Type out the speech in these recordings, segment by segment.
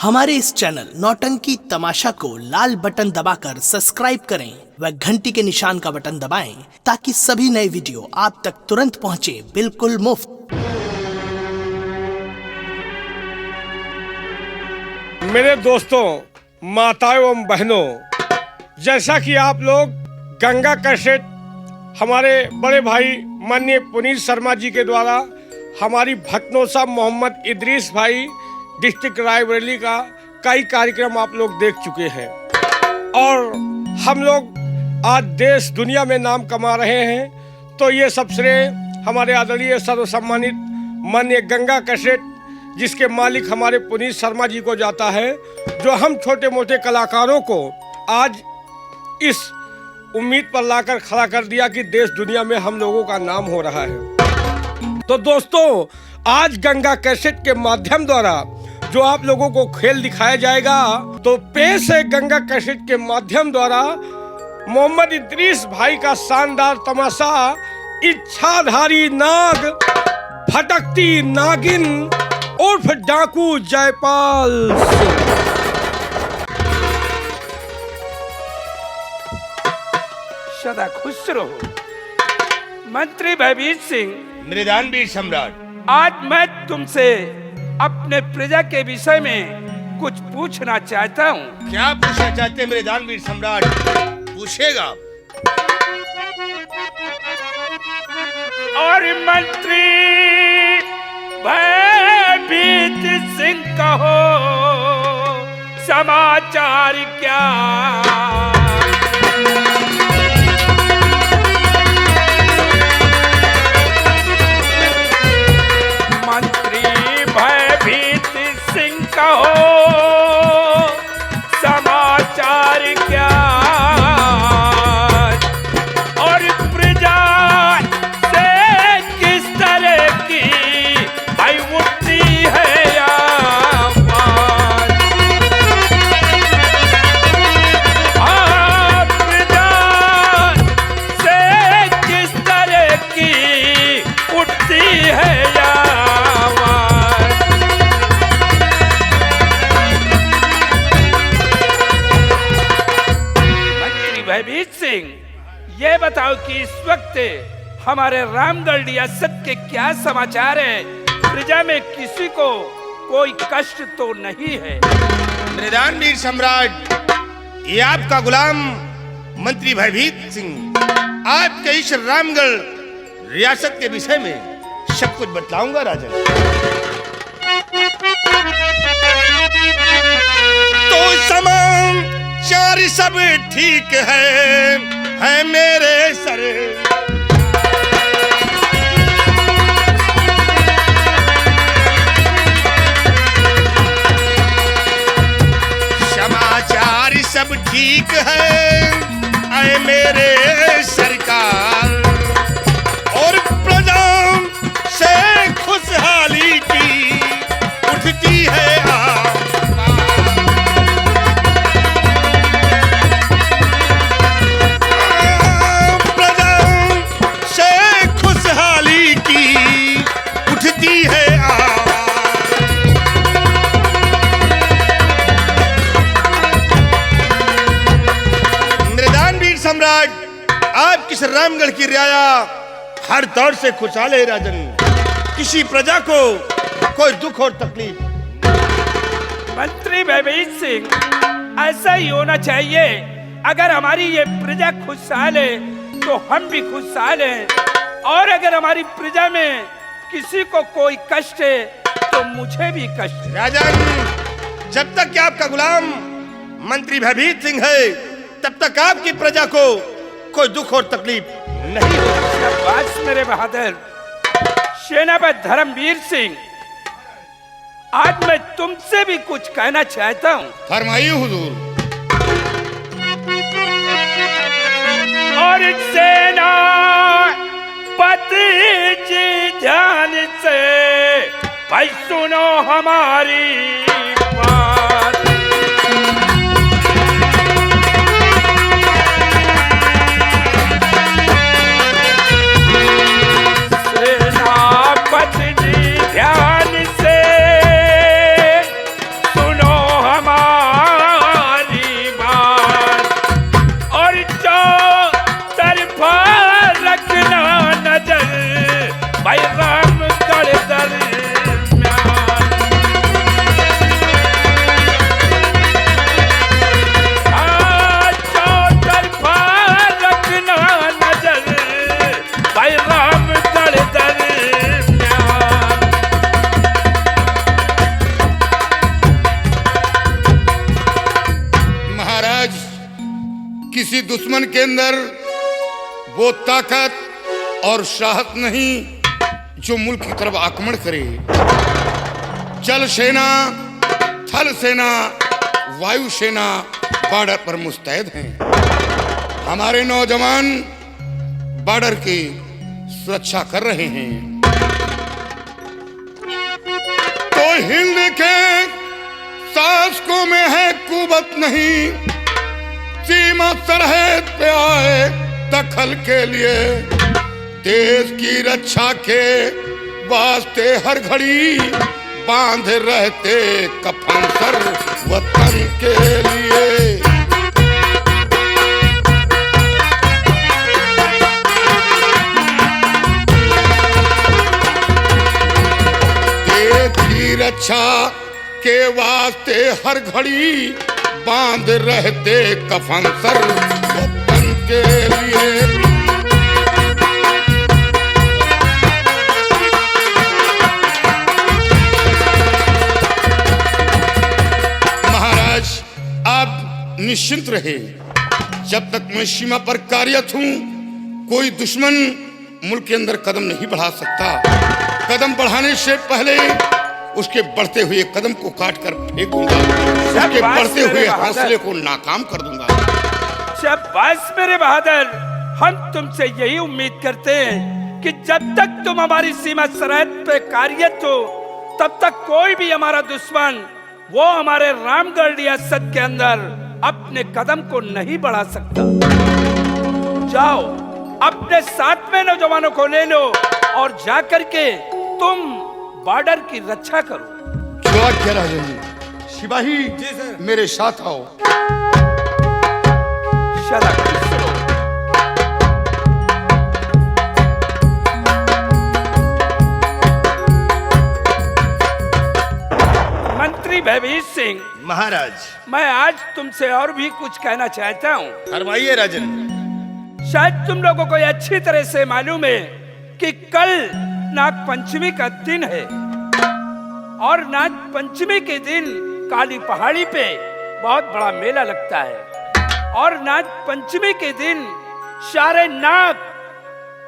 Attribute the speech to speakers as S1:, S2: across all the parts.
S1: हमारे इस चैनल नौटंकी तमाशा को लाल बटन दबाकर सब्सक्राइब करें व घंटी के निशान का बटन दबाएं ताकि सभी नए वीडियो आप तक तुरंत पहुंचे बिल्कुल मुफ्त।
S2: मेरे दोस्तों, माताओं एवं बहनों, जैसा कि आप लोग गंगा कैसेट हमारे बड़े भाई माननीय पुनीत शर्मा जी के द्वारा हमारी भटनोसा मोहम्मद इदरीस भाई डिस्ट्रिक्ट रायबरेली का कई कार्यक्रम आप लोग देख चुके हैं और हम लोग आज देश दुनिया में नाम कमा रहे हैं। तो ये सब श्रेय हमारे आदरणीय सर्वसम्मानित माननीय गंगा कैसेट जिसके मालिक हमारे पुनीत शर्मा जी को जाता है, जो हम छोटे मोटे कलाकारों को आज इस उम्मीद पर लाकर खड़ा कर दिया कि देश दुनिया में हम लोगों का नाम हो रहा है। तो दोस्तों, आज गंगा कैसेट के माध्यम द्वारा जो आप लोगों को खेल दिखाया जाएगा, तो पेश है गंगा कैसेट के माध्यम द्वारा मोहम्मद इदरीस भाई का शानदार तमाशा इच्छाधारी नाग भटकती नागिन उर्फ डाकू जयपाल।
S3: सदा खुश रहो। मंत्री भयवीर सिंह,
S4: मृदानवीर सम्राट,
S3: आज मैं तुमसे अपने प्रजा के विषय में कुछ पूछना चाहता हूँ।
S4: क्या पूछना चाहते हैं मृदानवीर सम्राट? पूछेगा।
S3: और मंत्री भयवीर सिंह कहो समाचार क्या? कहो समाचार क्या? और प्रजा से किस तरह की भाई उठती है आवाज? प्रजा से किस तरह की उठती है भयवीर सिंह, ये बताओ कि इस वक्त हमारे रामगढ़ रियासत के क्या समाचार है? प्रजा में किसी को कोई कष्ट तो नहीं है?
S4: मृदानवीर सम्राट, ये आपका गुलाम मंत्री भयवीर सिंह आपके इस रामगढ़ रियासत के विषय में सब कुछ बतलाऊंगा राजन। तो समाचार सब ठीक है मेरे सर। समाचार सब ठीक है मेरे सरकार, और प्रजा से खुशहाली की उठती है सम्राट। आप किस रामगढ़ की रियाया हर दौर से खुशहाल है राजन। किसी प्रजा को कोई दुख और तकलीफ।
S3: मंत्री भयवीर सिंह, ऐसा ही होना चाहिए। अगर हमारी ये प्रजा खुशहाल है तो हम भी खुशहाल हैं, और अगर हमारी प्रजा में किसी को कोई कष्ट है तो मुझे भी कष्ट है।
S4: राजन, जब तक कि आपका गुलाम मंत्री भयवीर सिंह है तब तक आपकी प्रजा को कोई दुख और तकलीफ नहीं होगी।
S3: शाबाश मेरे बहादुर। सेनापति धर्मवीर सिंह, आज मैं तुमसे भी कुछ कहना चाहता हूँ।
S4: फरमाइए हुजूर।
S3: और सेना पति जी ध्यान से भाई सुनो हमारी बात। सेनापति जी ध्यान से सुनो
S5: किसी दुश्मन के अंदर वो ताकत और साहस नहीं जो मुल्क की तरफ आक्रमण करे। जल सेना, थल सेना, वायु सेना बॉर्डर पर मुस्तैद हैं। हमारे नौजवान बॉर्डर की सुरक्षा कर रहे हैं। तो हिंद के शासकों में है कुवत नहीं, सीमा सरहद पे आए दखल के लिए। देश की रक्षा के वास्ते हर घड़ी बांध रहते कफन सर वतन के लिए। देश की रक्षा के वास्ते हर घड़ी बांध रहते कफन सर वतन के लिए। आप निश्चिंत रहे, जब तक मैं सीमा पर कार्यरत हूं कोई दुश्मन मुल्क के अंदर कदम नहीं बढ़ा सकता। कदम बढ़ाने से पहले उसके बढ़ते हुए कदम को काट कर फेंक दूंगा, उसके बढ़ते हुए हौसले को नाकाम कर दूंगा।
S3: शाबाश मेरे बहादुर, हम तुमसे यही उम्मीद करते हैं कि जब तक तुम हमारी सीमा सरहद पे कार्यरत हो तब तक कोई भी हमारा दुश्मन वो हमारे रामगढ़ रियासत के अंदर अपने कदम को नहीं बढ़ा सकता। जाओ अपने साथ में नौजवानों को ले लो और जाकर के तुम बॉर्डर की रक्षा करो।
S5: जो आज्ञा राजन जी। सिपाही जी सर, मेरे साथ आओ।
S3: मंत्री भयभीत सिंह
S4: महाराज,
S3: मैं आज तुमसे और भी कुछ कहना चाहता हूँ।
S4: फरमाइए राजन।
S3: शायद तुम लोगों को यह अच्छी तरह से मालूम है कि कल नाग पंचमी का दिन है और नाग पंचमी के दिन काली पहाड़ी पे बहुत बड़ा मेला लगता है और नाग पंचमी के दिन सारे नाग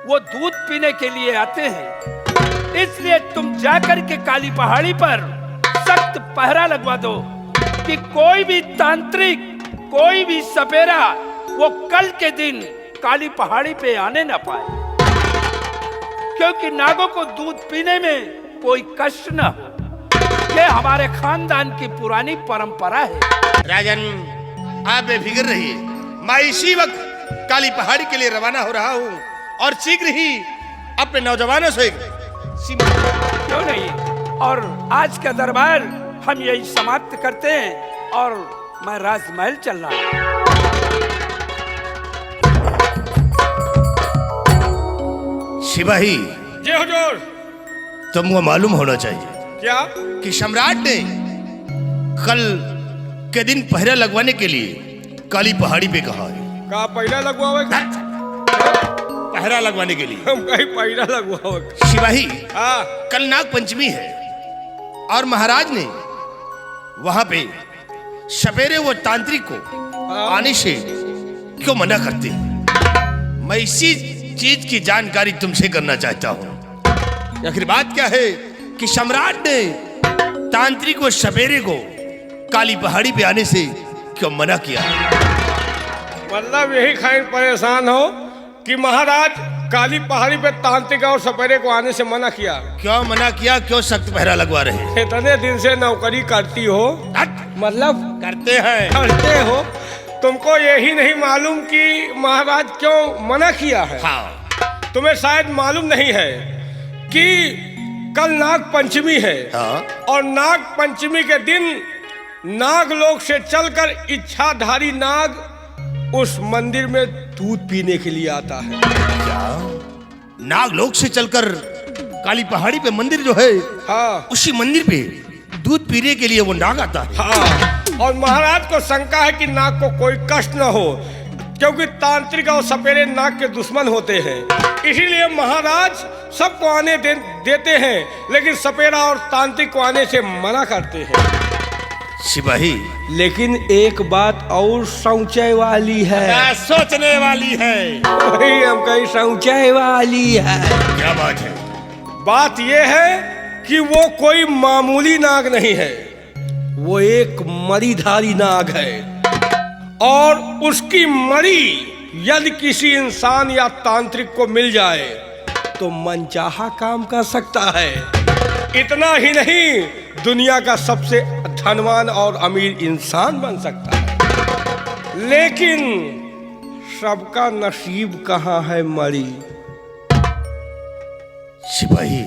S3: वो दूध पीने के लिए आते हैं। इसलिए तुम जाकर के काली पहाड़ी पर सख्त पहरा लगवा दो कि कोई भी तांत्रिक, कोई भी सपेरा वो कल के दिन काली पहाड़ी पे आने ना पाए, क्योंकि नागों को दूध पीने में कोई कष्ट न हो। ये हमारे खानदान की पुरानी परंपरा है।
S4: राजन, आप बेफिक्र रहिए, मैं इसी वक्त काली पहाड़ी के लिए रवाना हो रहा हूँ और शीघ्र ही अपने नौजवानों से
S3: क्यों नहीं। और आज का दरबार हम यही समाप्त करते हैं और मैं राजमहल चल रहा हूँ।
S4: सिपाही
S2: जी हुजूर।
S4: तुमको मालूम होना चाहिए
S2: क्या
S4: कि सम्राट ने कल के दिन पहरा लगवाने के लिए काली पहाड़ी पे कहा है।
S2: का पहला लगवावे?
S4: पहरा लगवाने के लिए
S2: हम कहीं पहला लगवावे।
S4: सिपाही,
S2: हाँ,
S4: कल नाग पंचमी है और महाराज ने वहां पे सवेरे वो तांत्रिक को आने से क्यों मना करते हैं? मैं इसी चीज की जानकारी तुमसे करना चाहता हूं। आखिर बात क्या है कि सम्राट ने तांत्रिक व सवेरे को काली पहाड़ी पे आने से क्यों मना किया?
S2: मतलब यही खाइन परेशान हो कि महाराज काली पहाड़ी पे तांत्रिक और सपेरे को आने से मना किया।
S4: क्यों मना किया? क्यों सख्त पहरा लगवा रहे हैं?
S2: इतने दिन से नौकरी करती हो, मतलब
S4: करते हैं,
S2: करते हो, तुमको यही नहीं मालूम कि महाराज क्यों मना किया है?
S4: हाँ।
S2: तुम्हें शायद मालूम नहीं है कि कल नाग पंचमी है।
S4: हाँ।
S2: और नाग पंचमी के दिन नागलोक से चलकर इच्छाधारी नाग उस मंदिर में दूध पीने के लिए आता है।
S4: क्या नागलोक से चलकर काली पहाड़ी पे मंदिर जो है,
S2: हाँ,
S4: उसी मंदिर पे दूध पीने के लिए वो नाग आता है?
S2: हाँ। और महाराज को शंका है कि नाग को कोई कष्ट न हो, क्योंकि तांत्रिक और सपेरे नाग के दुश्मन होते हैं। इसीलिए महाराज सबको आने देते हैं, लेकिन सपेरा और तांत्रिक को आने से मना करते हैं।
S4: सिपाही
S2: लेकिन एक बात और सोचे वाली है।
S4: सोचने वाली है।
S2: वही हम कहीं सोचे वाली है।
S4: क्या बात है?
S2: बात यह है कि वो कोई मामूली नाग नहीं है, वो एक मणिधारी नाग है और उसकी मणि यदि किसी इंसान या तांत्रिक को मिल जाए तो मनचाहा काम कर सकता है। इतना ही नहीं, दुनिया का सबसे धनवान और अमीर इंसान बन सकता है। लेकिन सबका नसीब कहाँ है मणि?
S4: सिपाही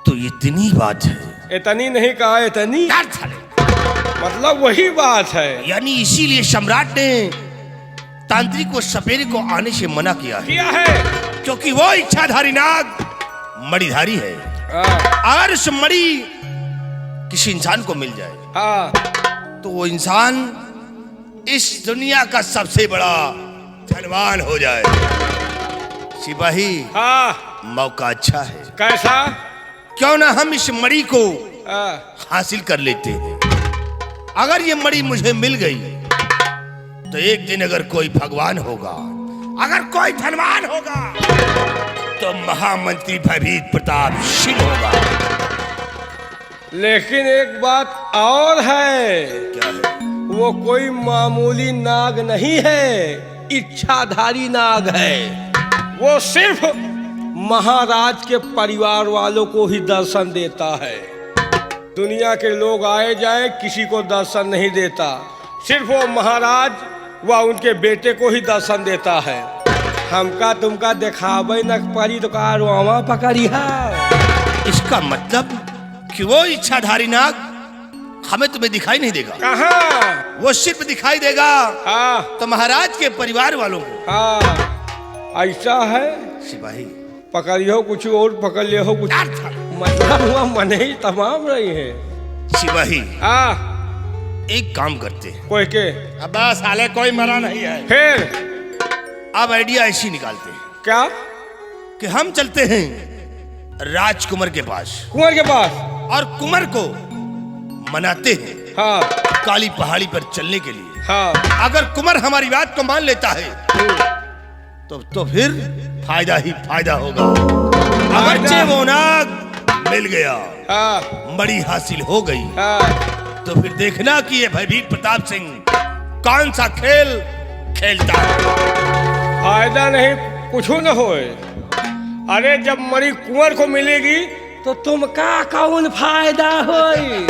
S4: तो इतनी बात है?
S2: इतनी नहीं कहा, इतनी मतलब वही बात है।
S4: यानी इसीलिए सम्राट ने तांत्रिक को सपेरे को आने से मना किया है, क्योंकि वो इच्छाधारी नाग मणिधारी है। अगर उस मणि किसी इंसान को मिल जाए तो वो इंसान इस दुनिया का सबसे बड़ा धनवान हो जाए। सिपाही मौका अच्छा है।
S2: कैसा?
S4: क्यों ना हम इस मणि को हासिल कर लेते हैं। अगर ये मणि मुझे मिल गई तो एक दिन अगर कोई भगवान होगा, अगर कोई धनवान होगा तो महामंत्री भयभीत प्रताप सिंह होगा।
S2: लेकिन एक बात और है।
S4: क्या है?
S2: वो कोई मामूली नाग नहीं है, इच्छाधारी नाग है। वो सिर्फ महाराज के परिवार वालों को ही दर्शन देता है। दुनिया के लोग आए जाए किसी को दर्शन नहीं देता, सिर्फ वो महाराज व उनके बेटे को ही दर्शन देता है। हमका तुमका दिखावे न पड़ी तो कारवामा पकड़ी है।
S4: इसका मतलब कि वो इच्छाधारी नाग हमें तुम्हें दिखाई नहीं देगा।
S2: कहाँ?
S4: वो सिर्फ दिखाई देगा तो महाराज के परिवार वालों को।
S2: ऐसा है
S4: सिपाही
S2: पकड़ियो कुछ और पकड़ लियो कुछ, मतलब हुआ मन ही तमाम रही है।
S4: सिपाही एक काम करते हैं।
S2: कोई के?
S4: अब साले कोई मरा नहीं है।
S2: फिर
S4: अब आइडिया ऐसी निकालते हैं।
S2: क्या?
S4: कि हम चलते हैं राजकुमार के पास।
S2: कुंवर के पास?
S4: और कुंवर को मनाते हैं काली पहाड़ी पर चलने के लिए। अगर कुंवर हमारी बात को मान लेता है तो फिर फायदा ही फायदा होगा। अगरचे वो नाग मिल गया, मणि हासिल हो गई, तो फिर देखना कि ये भयभीत प्रताप सिंह कौन सा खेल खेलता है।
S2: फायदा नहीं कुछ न होए। अरे जब मणि कुंवर को मिलेगी तो तुमका कौन फायदा होई?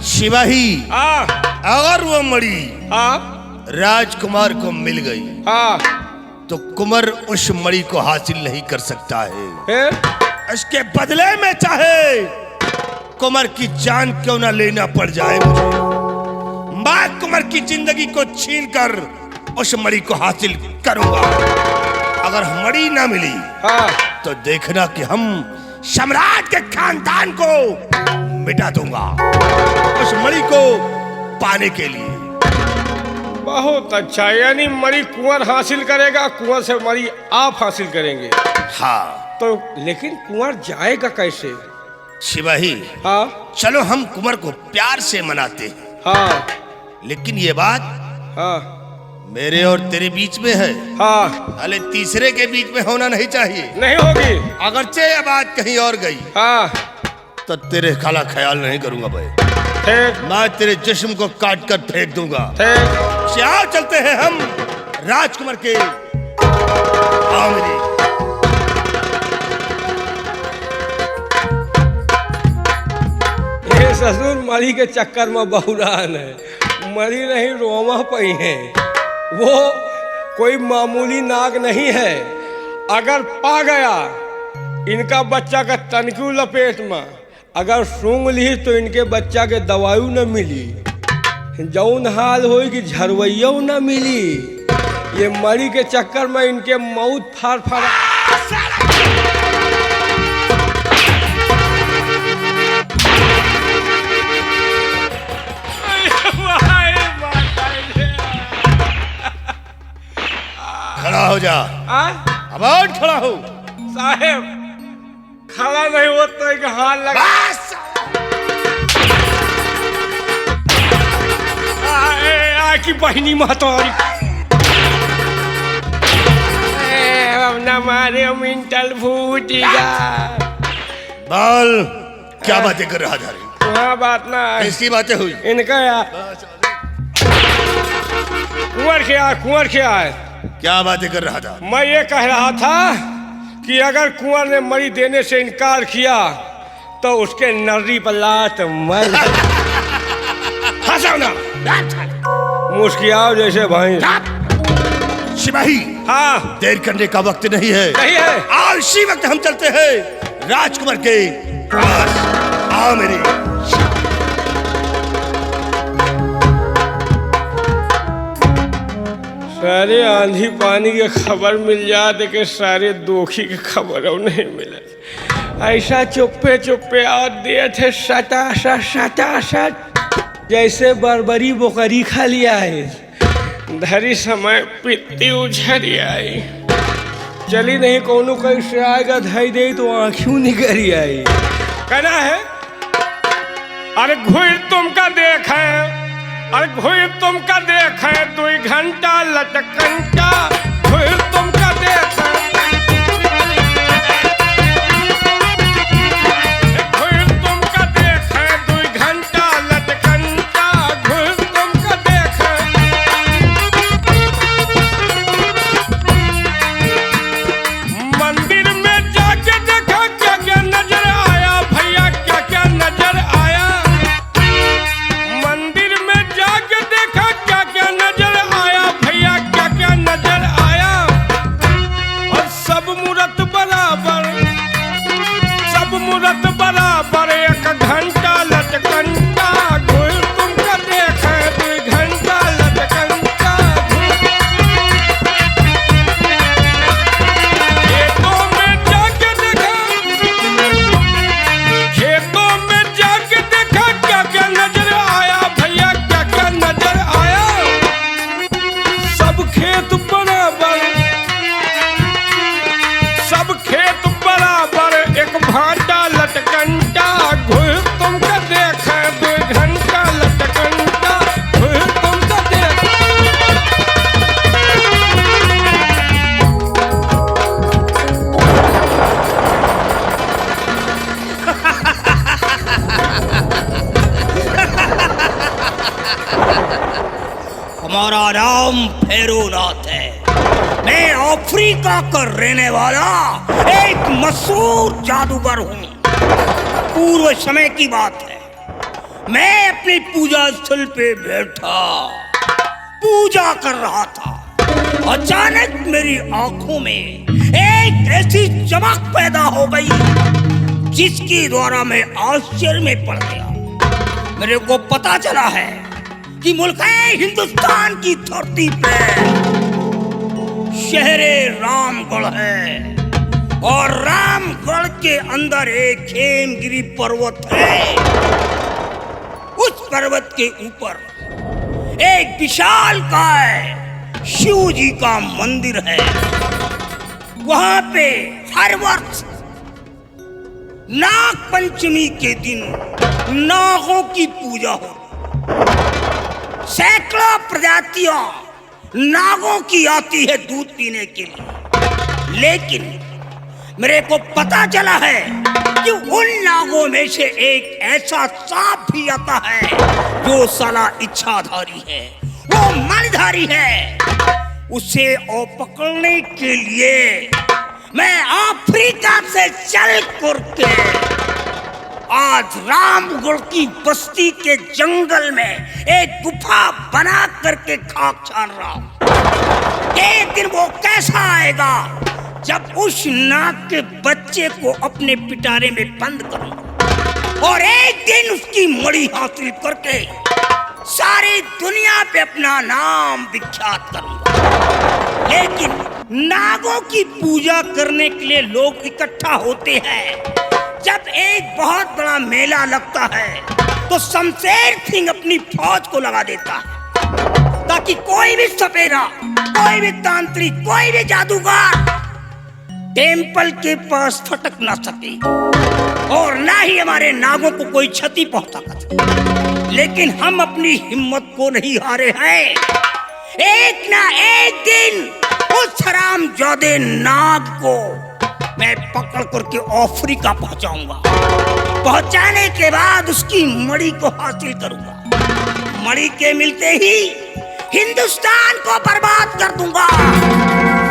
S4: सिपाही अगर वो मणि राजकुमार को मिल गई तो कुंवर उस मणि को हासिल नहीं कर सकता है। इसके बदले में चाहे कुंवर की जान क्यों ना लेना पड़ जाए मुझे, मैं कुंवर की जिंदगी को छीनकर उस मणि को हासिल करूंगा। अगर मणि ना मिली तो देखना कि हम सम्राट के खानदान को मिटा दूंगा उस मणि को पाने के लिए।
S2: बहुत अच्छा, यानी मणि कुंवर हासिल करेगा, कुंवर से मणि आप हासिल करेंगे। तो लेकिन कुंवर जाएगा कैसे?
S4: सिपाही चलो हम कुंवर को प्यार से मनाते हैं। लेकिन ये बात मेरे और तेरे बीच में है। अरे तीसरे के बीच में होना नहीं चाहिए।
S2: नहीं होगी।
S4: अगरचे ये बात कहीं और गई तो तेरे खाला ख्याल नहीं करूंगा भाई। मैं तेरे जिस्म को काट कर फेंक दूंगा। क्या चलते हैं हम राजकुमार के आमने।
S2: ये ससुर मणि के चक्कर में बहुरान है। मणि नहीं रोमा पई है। वो कोई मामूली नाग नहीं है। अगर पा गया इनका बच्चा का तनक्यू लपेट में, अगर सूंघ ली तो इनके बच्चा के दवाई न मिली, जौन हाल होई कि झरवैया न मिली। ये मणि के चक्कर में इनके मौत फाड़ फाड़।
S4: खड़ा हो जा। अब और खड़ा हो।
S3: साहेब
S2: खड़ा नहीं होता है कि हाथ लगा।
S4: बस
S2: की बहनी महतौरी न मारे मिंटल फूटेगा।
S4: बाल क्या बातें कर रहा था रे?
S2: वहाँ बात ना है।
S4: इसकी बातें हुई
S2: इनका यार कुंवर क्या है?
S4: क्या बातें कर रहा था?
S2: मैं ये कह रहा था कि अगर कुंवर ने मरी देने से इनकार किया तो उसके नर्री पर लात मर।
S4: हंसाओ ना।
S2: मुस्कियाओ जैसे भाई।
S4: सिपाही
S2: हाँ
S4: देर करने का वक्त नहीं है।
S2: नहीं है।
S4: आज इसी वक्त हम चलते हैं राजकुमार के पास। आओ मेरे।
S2: सारे आंधी पानी के खबर मिल जाते कि सारे दोखी के खबर नहीं मिले। ऐसा चुप्पे चुप्पे और दिए थे सटासट जैसे बरबरी बोकरी खा लिया है। धरी समय पित्ती उछरी आई। चली नहीं कोनो कैसे आएगा धई दे तो आँखियों निकरी आई। कहना है अरे घुर तुमका देखे, अरे घुर तुमका देखे 2 घंटा लटकंटा। घुर तुमका देखे, घुर तुमका देखे 2 घंटा लटकंटा। घुर तुमका देखे मंदिर में जाके देखा क्या क्या नजर आया भैया, क्या क्या नजर आया। मंदिर में जाके देखा क्या क्या नजर आया भैया, क्या क्या नजर आया। और सब मूरत बराबर, सब मूरत बराबर 1 घंटा लटकंटा। घुर तुमका देखे 2 घंटा लटकंटा। खेतों में जाके देखा, खेतों में जाके देखा क्या क्या नजर आया भैया, क्या क्या नजर आया। सब खेत बराबर, सब खेत बराबर 1 भाटा लटकंटा। घुर तुमका देखे 2 घंटा लटकंटा। घुर तुमका देखे।
S6: हमारा नाम फेरोनाथ है। मैं अफ्रीका का रहने वाला एक मशहूर जादूगर हूँ। पूर्व समय की बात है, मैं अपनी पूजा स्थल पे बैठा पूजा कर रहा था। अचानक मेरी आंखों में एक ऐसी चमक पैदा हो गई जिसके द्वारा मैं आश्चर्य में पड़ गया। मेरे को पता चला है कि मुल्क है हिंदुस्तान की धरती पे शहरे रामगढ़ है और रामगढ़ के अंदर एक हेमगिरी पर्वत है। उस पर्वत के ऊपर एक विशालकाय शिव जी का मंदिर है। वहां पे हर वर्ष नाग पंचमी के दिन नागों की पूजा होती। सैकड़ों प्रजातियां नागों की आती है दूध पीने के लिए। लेकिन मेरे को पता चला है कि उन नागों में से एक ऐसा सांप भी आता है जो साला इच्छाधारी है, वो मलधारी है। उसे और पकड़ने के लिए मैं अफ्रीका से चल करके आज रामगढ़ की बस्ती के जंगल में एक गुफा बना करके खाक छान रहा हूं। एक दिन वो कैसा आएगा जब उस नाग के बच्चे को अपने पिटारे में बंद करूंगा और एक दिन उसकी मणि हासिल करके सारी दुनिया पे अपना नाम विख्यात करूंगा। लेकिन नागों की पूजा करने के लिए लोग इकट्ठा होते हैं। जब एक बहुत बड़ा मेला लगता है तो शमशेर सिंह अपनी फौज को लगा देता है ताकि कोई भी सपेरा, कोई भी तांत्रिक, कोई भी जादूगर टेम्पल के पास फटक ना सके और ना ही हमारे नागों को कोई क्षति पहुंचा सके। लेकिन हम अपनी हिम्मत को नहीं हारे हैं। एक ना एक दिन उस हरामजादे नाग को मैं पकड़ करके अफ्रीका पहुंचाऊंगा। पहुंचाने के बाद उसकी मणि को हासिल करूंगा। मणि के मिलते ही हिंदुस्तान को बर्बाद कर दूंगा,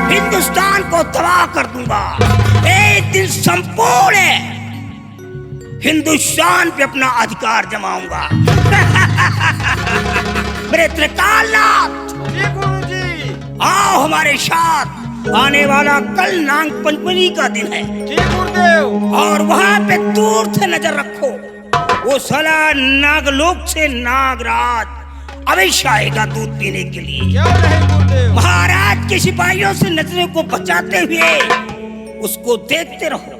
S6: हिंदुस्तान को तबाह कर दूंगा। एक दिन संपूर्ण हिंदुस्तान पे अपना अधिकार जमाऊंगा। मेरे त्रिकालनाथ, आओ हमारे साथ। आने वाला कल नाग पंचमी का दिन है और वहां पे दूर से नजर रखो। वो साला नागलोक से नागराज अवश्य आएगा दूध पीने के लिए। महाराज के सिपाहियों से नजरों को बचाते हुए उसको देखते रहो।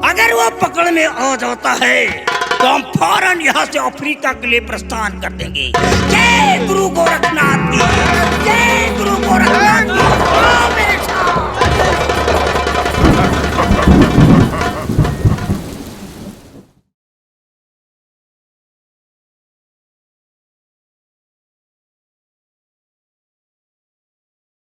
S6: अगर वो पकड़ में आ जाता है तो हम फौरन यहाँ से अफ्रीका के लिए प्रस्थान कर देंगे। जय गुरु गोरखनाथ की, जय गुरु गोरखनाथ की।